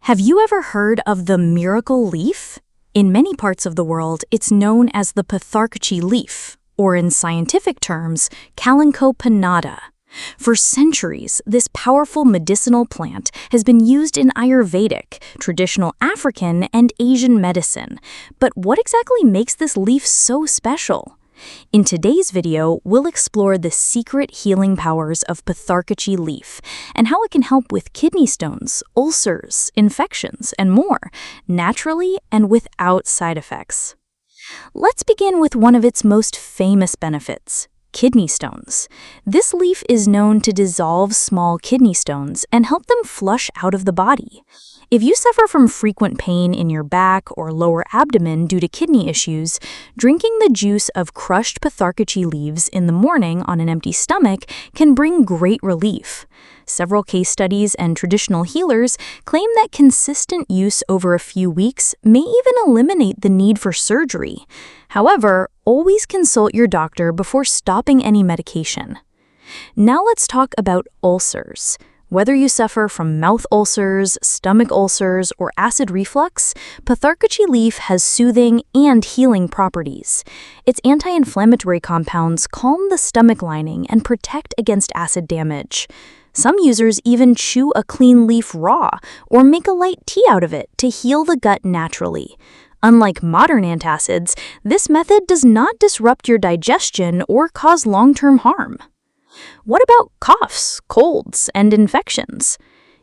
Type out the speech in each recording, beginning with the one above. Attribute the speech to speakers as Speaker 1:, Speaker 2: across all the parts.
Speaker 1: Have you ever heard of the miracle leaf? In many parts of the world, it's known as the Patharkuchi leaf, or in scientific terms, Kalanchoe pinnata. For centuries, this powerful medicinal plant has been used in Ayurvedic, traditional African, and Asian medicine. But what exactly makes this leaf so special? In today's video, we'll explore the secret healing powers of Patharkuchi leaf and how it can help with kidney stones, ulcers, infections, and more, naturally and without side effects. Let's begin with one of its most famous benefits: kidney stones. This leaf is known to dissolve small kidney stones and help them flush out of the body. If you suffer from frequent pain in your back or lower abdomen due to kidney issues, drinking the juice of crushed Patharkuchi leaves in the morning on an empty stomach can bring great relief. Several case studies and traditional healers claim that consistent use over a few weeks may even eliminate the need for surgery. However, always consult your doctor before stopping any medication. Now let's talk about ulcers. Whether you suffer from mouth ulcers, stomach ulcers, or acid reflux, Patharkuchi leaf has soothing and healing properties. Its anti-inflammatory compounds calm the stomach lining and protect against acid damage. Some users even chew a clean leaf raw or make a light tea out of it to heal the gut naturally. Unlike modern antacids, this method does not disrupt your digestion or cause long-term harm. What about coughs, colds, and infections?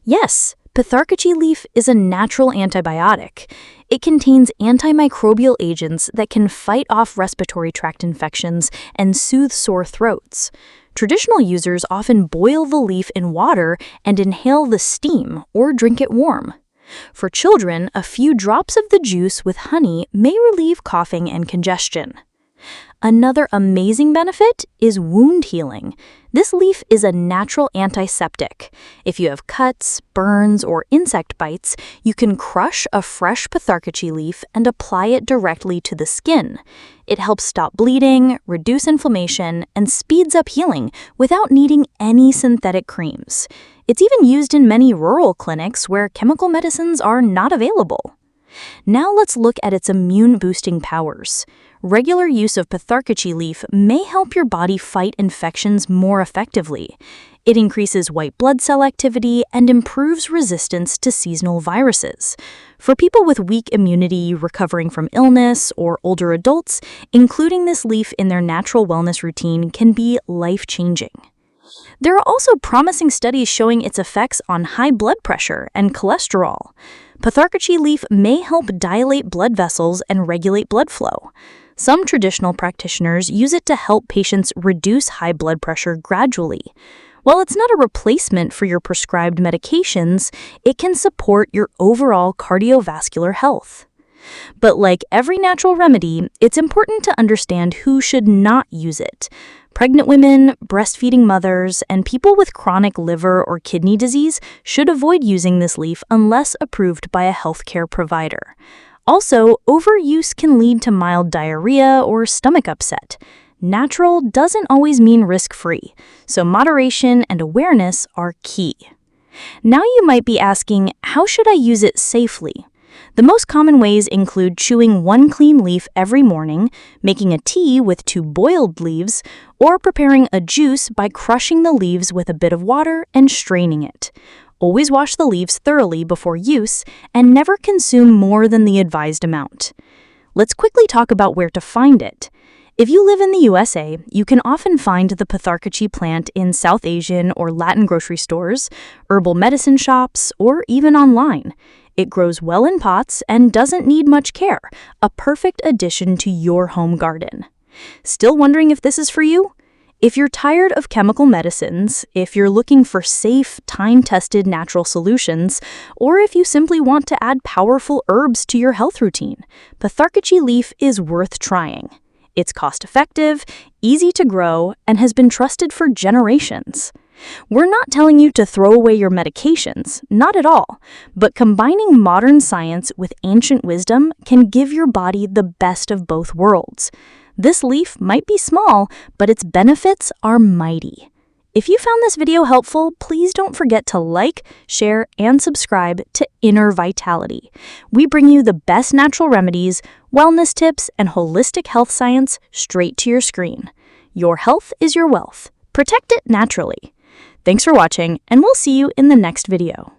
Speaker 1: Yes, Patharkuchi leaf is a natural antibiotic. It contains antimicrobial agents that can fight off respiratory tract infections and soothe sore throats. Traditional users often boil the leaf in water and inhale the steam or drink it warm. For children, a few drops of the juice with honey may relieve coughing and congestion. Another amazing benefit is wound healing. This leaf is a natural antiseptic. If you have cuts, burns, or insect bites, you can crush a fresh Patharkuchi leaf and apply it directly to the skin. It helps stop bleeding, reduce inflammation, and speeds up healing without needing any synthetic creams. It's even used in many rural clinics where chemical medicines are not available. Now let's look at its immune-boosting powers. Regular use of Patharkuchi leaf may help your body fight infections more effectively. It increases white blood cell activity and improves resistance to seasonal viruses. For people with weak immunity, recovering from illness, or older adults, including this leaf in their natural wellness routine can be life-changing. There are also promising studies showing its effects on high blood pressure and cholesterol. Patharkuchi leaf may help dilate blood vessels and regulate blood flow. Some traditional practitioners use it to help patients reduce high blood pressure gradually. While it's not a replacement for your prescribed medications, it can support your overall cardiovascular health. But like every natural remedy, it's important to understand who should not use it. Pregnant women, breastfeeding mothers, and people with chronic liver or kidney disease should avoid using this leaf unless approved by a healthcare provider. Also, overuse can lead to mild diarrhea or stomach upset. Natural doesn't always mean risk-free, so moderation and awareness are key. Now you might be asking, how should I use it safely? The most common ways include chewing one clean leaf every morning, making a tea with 2 boiled leaves, or preparing a juice by crushing the leaves with a bit of water and straining it. Always wash the leaves thoroughly before use and never consume more than the advised amount. Let's quickly talk about where to find it. If you live in the USA, you can often find the Patharkuchi plant in South Asian or Latin grocery stores, herbal medicine shops, or even online. It grows well in pots and doesn't need much care, a perfect addition to your home garden. Still wondering if this is for you? If you're tired of chemical medicines, if you're looking for safe, time-tested natural solutions, or if you simply want to add powerful herbs to your health routine, Patharkuchi leaf is worth trying. It's cost-effective, easy to grow, and has been trusted for generations. We're not telling you to throw away your medications, not at all, but combining modern science with ancient wisdom can give your body the best of both worlds. This leaf might be small, but its benefits are mighty. If you found this video helpful, please don't forget to like, share, and subscribe to InnerVitality. We bring you the best natural remedies, wellness tips, and holistic health science straight to your screen. Your health is your wealth. Protect it naturally. Thanks for watching, and we'll see you in the next video.